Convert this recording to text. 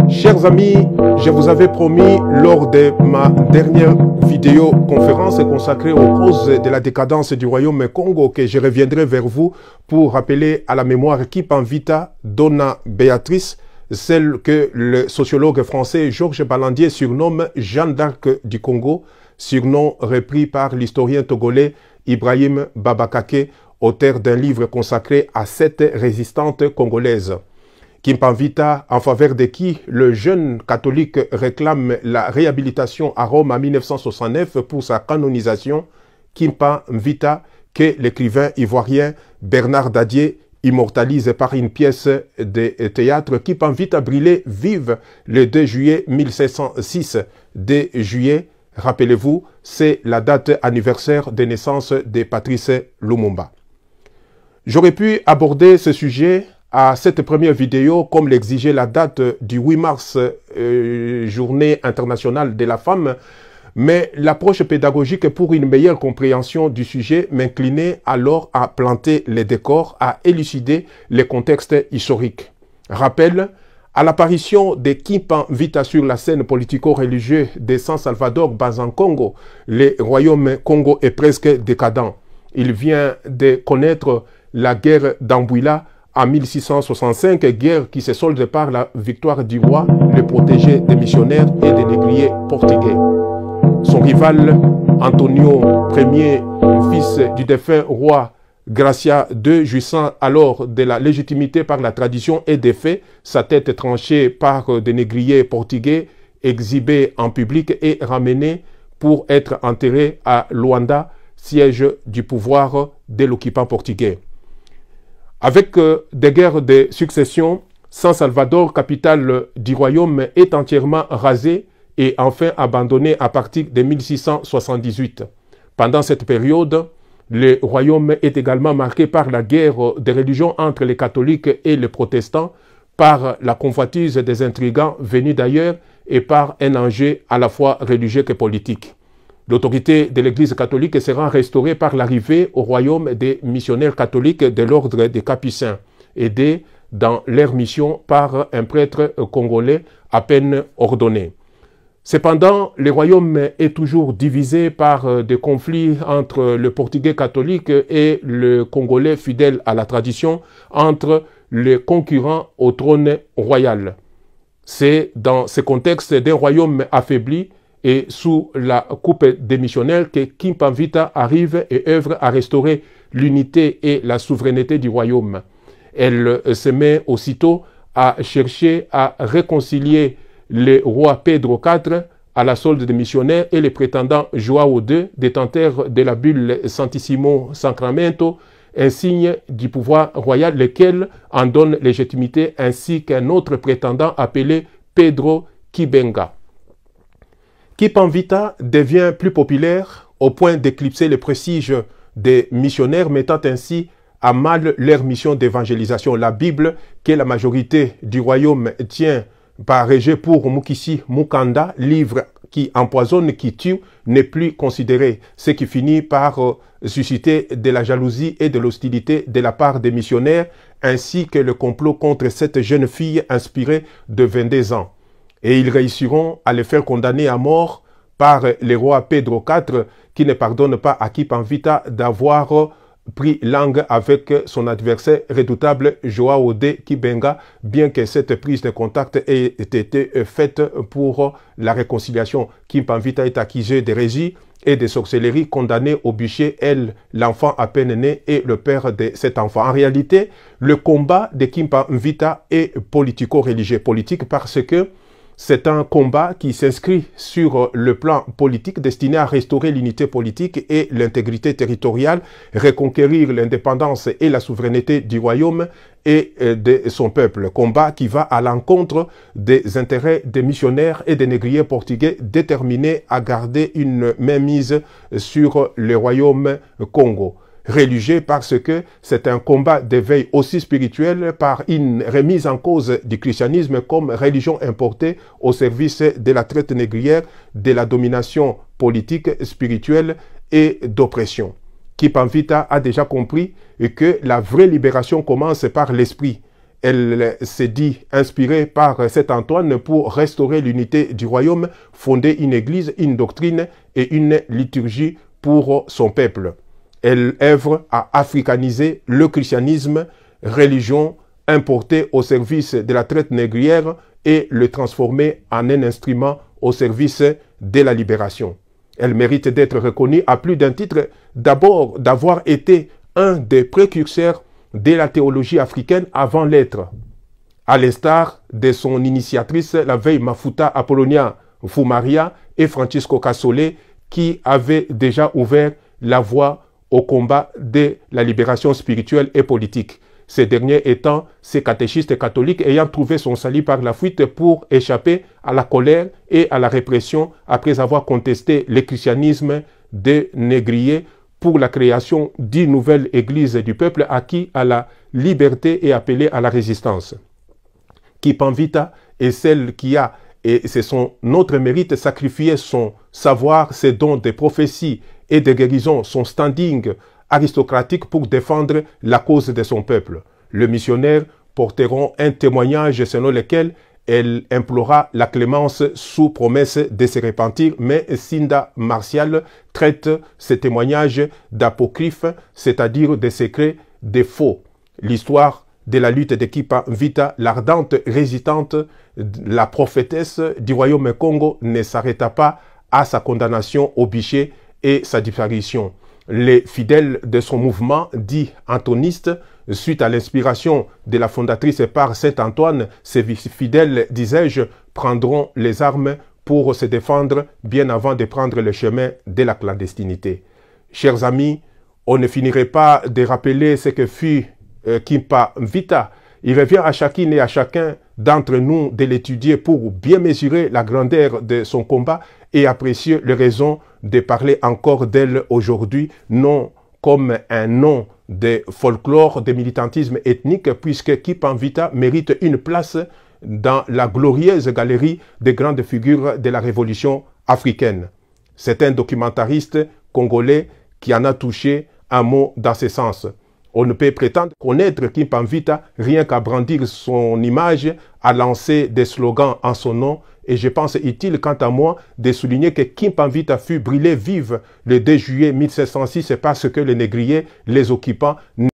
Chers amis, je vous avais promis lors de ma dernière vidéo-conférence consacrée aux causes de la décadence du royaume Congo que je reviendrai vers vous pour rappeler à la mémoire Kippan Vita, Donna Béatrice, celle que le sociologue français Georges Balandier surnomme Jeanne d'Arc du Congo, surnom repris par l'historien togolais Ibrahim Babakake, auteur d'un livre consacré à cette résistante congolaise. Kippan Vita, en faveur de qui le jeune catholique réclame la réhabilitation à Rome en 1969 pour sa canonisation, Kippan Vita, que l'écrivain ivoirien Bernard Dadier immortalise par une pièce de théâtre. Kippan Vita brûlé vive le 2 juillet 1706. 2 juillet, rappelez-vous, c'est la date anniversaire de naissance de Patrice Lumumba. J'aurais pu aborder ce sujet à cette première vidéo, comme l'exigeait la date du 8 mars, Journée internationale de la femme, mais l'approche pédagogique pour une meilleure compréhension du sujet m'inclinait alors à planter les décors, à élucider les contextes historiques. Rappel, à l'apparition de Kippan Vita sur la scène politico-religieuse de San Salvador Bazan-Congo, le royaume Congo est presque décadent. Il vient de connaître la guerre d'Anguilla en 1665, guerre qui se solde par la victoire du roi, le protégé des missionnaires et des négriers portugais. Son rival, Antonio Ier, fils du défunt roi Gracia II, jouissant alors de la légitimité par la tradition et des faits, sa tête tranchée par des négriers portugais, exhibée en public et ramenée pour être enterré à Luanda, siège du pouvoir de l'occupant portugais. Avec des guerres de succession, San Salvador, capitale du royaume, est entièrement rasée et enfin abandonnée à partir de 1678. Pendant cette période, le royaume est également marqué par la guerre des religions entre les catholiques et les protestants, par la convoitise des intrigants venus d'ailleurs et par un enjeu à la fois religieux que politique. L'autorité de l'Église catholique sera restaurée par l'arrivée au royaume des missionnaires catholiques de l'ordre des Capucins, aidés dans leur mission par un prêtre congolais à peine ordonné. Cependant, le royaume est toujours divisé par des conflits entre le portugais catholique et le congolais fidèle à la tradition, entre les concurrents au trône royal. C'est dans ce contexte d'un royaume affaibli et sous la coupe des missionnaires que Kippan Vita arrive et œuvre à restaurer l'unité et la souveraineté du royaume. Elle se met aussitôt à chercher à réconcilier le roi Pedro IV à la solde des missionnaires et les prétendants Joao II, détenteurs de la bulle Santissimo Sacramento, un signe du pouvoir royal, lequel en donne légitimité, ainsi qu'un autre prétendant appelé Pedro Kibenga. Kippan Vita devient plus populaire au point d'éclipser le prestige des missionnaires, mettant ainsi à mal leur mission d'évangélisation. La Bible, que la majorité du royaume tient par rejet pour Mukisi Mukanda, livre qui empoisonne, qui tue, n'est plus considéré, ce qui finit par susciter de la jalousie et de l'hostilité de la part des missionnaires, ainsi que le complot contre cette jeune fille inspirée de 22 ans. Et ils réussiront à le faire condamner à mort par le roi Pedro IV, qui ne pardonne pas à Kippan Vita d'avoir pris langue avec son adversaire redoutable Joao de Kibenga, bien que cette prise de contact ait été faite pour la réconciliation. Kippan Vita est accusé d'hérésie et de sorcellerie, condamné au bûcher, elle, l'enfant à peine né, et le père de cet enfant. En réalité, le combat de Kippan Vita est politico-religieux. Politique parce que c'est un combat qui s'inscrit sur le plan politique destiné à restaurer l'unité politique et l'intégrité territoriale, reconquérir l'indépendance et la souveraineté du royaume et de son peuple. Combat qui va à l'encontre des intérêts des missionnaires et des négriers portugais déterminés à garder une mainmise sur le royaume Congo. Religieux parce que c'est un combat d'éveil aussi spirituel par une remise en cause du christianisme comme religion importée au service de la traite négrière, de la domination politique, spirituelle et d'oppression. Kippan Vita a déjà compris que la vraie libération commence par l'esprit Elle s'est dit inspirée par Saint Antoine pour restaurer l'unité du royaume, fonder une église, une doctrine et une liturgie pour son peuple. Elle œuvre à africaniser le christianisme, religion importée au service de la traite négrière et le transformer en un instrument au service de la libération. Elle mérite d'être reconnue à plus d'un titre, d'abord d'avoir été un des précurseurs de la théologie africaine avant l'être, à l'instar de son initiatrice, la vieille Mafuta Apollonia Fumaria et Francisco Cassole, qui avaient déjà ouvert la voie au combat de la libération spirituelle et politique. Ces derniers étant ces catéchistes catholiques ayant trouvé son salut par la fuite pour échapper à la colère et à la répression après avoir contesté le christianisme des négriers pour la création d'une nouvelle église du peuple acquis à la liberté et appelé à la résistance. Kipamvita est celle qui a, et c'est son autre mérite, sacrifié son savoir, ses dons de prophétie et de guérison, son standing aristocratique pour défendre la cause de son peuple. Le missionnaire porteront un témoignage selon lequel elle implora la clémence sous promesse de se repentir, mais Cinda Martial traite ce témoignage d'apocryphe, c'est-à-dire de secrets, de faux. L'histoire de la lutte de Kipamvita, l'ardente résistante, la prophétesse du royaume Congo, ne s'arrêta pas à sa condamnation au bûcher et sa disparition. Les fidèles de son mouvement, dit antoniste, suite à l'inspiration de la fondatrice par Saint Antoine, ces fidèles, disais-je, prendront les armes pour se défendre bien avant de prendre le chemin de la clandestinité. Chers amis, on ne finirait pas de rappeler ce que fut Kipamvita. Il revient à chacune et à chacun d'entre nous de l'étudier pour bien mesurer la grandeur de son combat et apprécier les raisons de parler encore d'elle aujourd'hui, non comme un nom de folklore, de militantisme ethnique, puisque Kipamvita mérite une place dans la glorieuse galerie des grandes figures de la révolution africaine. C'est un documentariste congolais qui en a touché un mot dans ce sens. On ne peut prétendre connaître Kipamvita rien qu'à brandir son image, à lancer des slogans en son nom. Et je pense utile, quant à moi, de souligner que Kipamvita fut brûlé vive le 2 juillet 1706 parce que les négriers, les occupants,